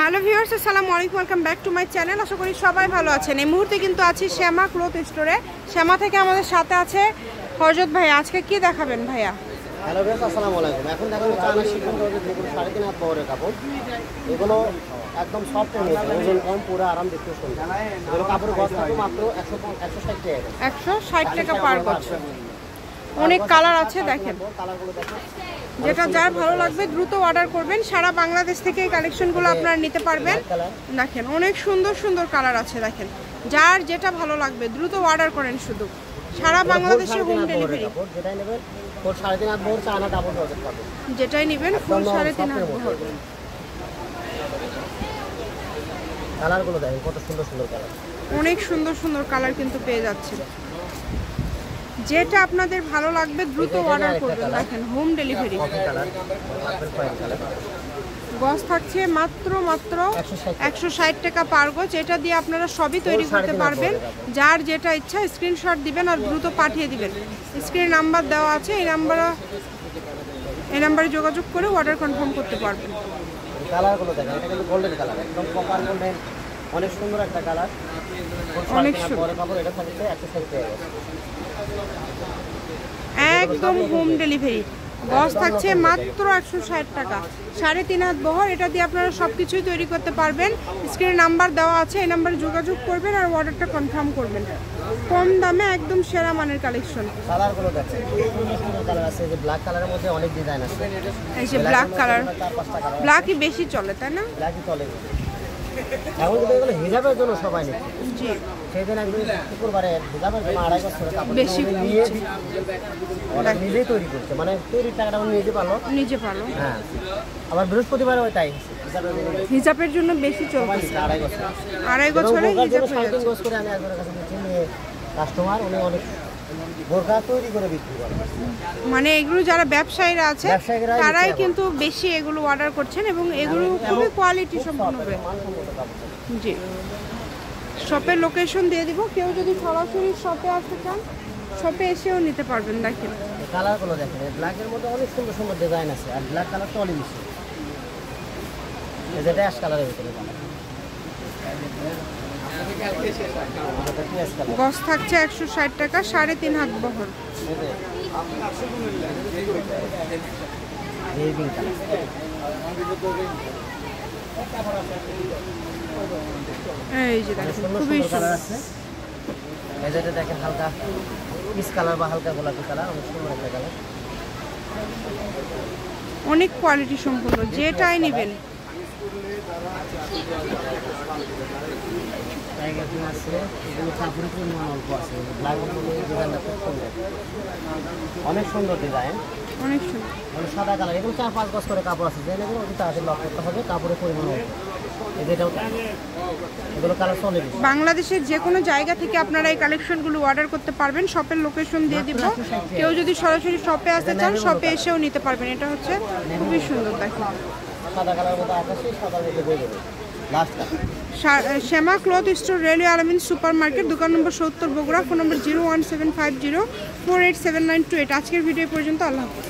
Hello viewers, আসসালামু আলাইকুম, welcome back to my channel. আশা করি সবাই ভালো আছেন। এই মুহূর্তে কিন্তু আছি শ্যামা ক্লথ স্টোরে। শ্যামা থেকে আমাদের সাথে আছে হযরত ভাই। আজকে কি দেখাবেন ভাইয়া? হ্যালো ভিউয়ার্স, আসসালামু আলাইকুম। এখন দেখাবো চায়না শিফন রোজের যেগুলো 3.5 হাত বহরের কাপড়। এগুলো একদম সফট এর মধ্যে, ওজন কম, পুরো আরাম, দেখতে সুন্দর। এগুলো কাপড়ের গজ থাকে মাত্র 160 টাকা। 160 টাকা পার গজ। অনেক কালার আছে, দেখেন। কালারগুলো দেখেন, যেটা যার ভালো লাগবে দ্রুত অর্ডার করবেন। সারা বাংলাদেশ থেকে এই কালেকশনগুলো আপনারা নিতে পারবেন। দেখেন অনেক সুন্দর সুন্দর কালার আছে, দেখেন। যার যেটা ভালো লাগবে দ্রুত অর্ডার করেন। শুধু সারা বাংলাদেশে হোম ডেলিভারি। যেটাই নেবেন ফুল 3.5 হাত বহর চায়না ডাবল রোজের কাপড়। যেটাই নেবেন ফুল 3.5 হাত বহর। কালারগুলো দেখেন কত সুন্দর সুন্দর কালার। অনেক সুন্দর সুন্দর কালার কিন্তু পেয়ে যাচ্ছে। যেটা আপনাদের ভালো লাগবে দ্রুত অর্ডার করবেন। দেখেন হোম ডেলিভারি। গজ থাকছে মাত্র 160 টাকা পার গজ। এটা দিয়ে আপনারা সবই তৈরি করতে পারবেন। যার যেটা ইচ্ছা স্ক্রিনশট দিবেন আর দ্রুত পাঠিয়ে দিবেন। স্ক্রিনে নাম্বার দেওয়া আছে, এই নাম্বারে যোগাযোগ করে অর্ডার কনফার্ম করতে পারবেন। কালারগুলো দেখেন, এটা কিন্তু গোল্ডেন কালার, একদম কপার গোল্ডেন, অনেক সুন্দর একটা কালার। অনেক সুন্দর কাপড়। এটা থাকছে 160 টাকা। একদম হোম ডেলিভারি। গজ থাকছে মাত্র 160 টাকা, 3.5 হাত বহর। এটা দিয়ে আপনারা সবকিছুই তৈরি করতে পারবেন। স্ক্রিনে নাম্বার দেওয়া আছে, এই নাম্বারে যোগাযোগ করবেন আর অর্ডারটা কনফার্ম করবেন। কম দামে একদম সেরা মানের কালেকশন। কালারগুলো দেখেন, সুন্দর সুন্দর কালার আছে। যে ব্ল্যাক কালারের মধ্যে অনেক ডিজাইন আছে। এই যে ব্ল্যাক কালার, ব্ল্যাকই বেশি চলে, তাই না? ব্ল্যাকই চলে। এখন কিন্তু এগুলো হিজাবের জন্য সবাই নেয়। জি, সেদিন একদিন শুক্রবারে হিজাবের জন্য 2.5 বছর কাপড় বেশি নিয়ে ওরা নিজেই তৈরি করছে, মানে তৈরির টাকাটা নিজে পারলো। হ্যাঁ, আবার বৃহস্পতিবারে ওই তাই হিজাবের জন্য বেশি চলছে। 2.5 বছরে হিজাব হয়ে যাচ্ছে। 3.5 বছর করে আমি একজনের কাছে নিয়ে কাস্টমার উনি অনেক বোরকা তৈরি করে বিক্রি করে। মানে এগুলো যারা ব্যবসায়ীরা আছে তারাই কিন্তু বেশি এগুলো অর্ডার করছেন এবং এগুলো খুবই কোয়ালিটি সম্পন্ন হবে। জি, শপের লোকেশন দিয়ে দিব। কেউ যদি সরাসরি শপে আসতে চান শপে এসেও নিতে পারবেন। দেখেন কালারগুলো দেখেন, ব্ল্যাকের মধ্যে অনেক সুন্দর সুন্দর ডিজাইন আছে। আর ব্ল্যাক কালারটা অনেক বেশি, যেটা অ্যাশ কালারের ভিতরে। গজ থাকছে 160 টাকা, 3.5 হাত বহর। এই যে দেখেন খুবই সুন্দর আছে। যেটা দেখেন হালকা পিচ কালার বা হালকা গোলাপি কালার, অনেক সুন্দর একটা কালার। অনেক কোয়ালিটি সম্পন্ন, যেটাই নেবেন। অনেক সুন্দর ডিজাইন, অনেক সুন্দর, সাদা কালার। এগুলো 4-5 গজ করে কাপড় আছে। যে নেবেন ওটি তাড়াতাড়ি লক করতে হবে, কাপড়ের পরিমাণ। এগুলো কালার চলে। বাংলাদেশের যে কোনো জায়গা থেকে আপনারা এই কালেকশনগুলো অর্ডার করতে পারবেন। শপের লোকেশন দিয়ে দিব। কেউ যদি সরাসরি শপে আসতে চান শপে এসেও নিতে পারবেন। এটা হচ্ছে খুবই সুন্দর, দেখুন সাদা কালার মতো আকাশে সাদা মধ্যে দিয়ে দেবে। শ্যামা ক্লথ স্টোর, রেলওয়ে আলামিন সুপার মার্কেট, দোকান নম্বর 70, বগুড়া। ফোন নম্বর 01750487928। আজকের ভিডিও পর্যন্ত। আল্লাহ হাফেজ।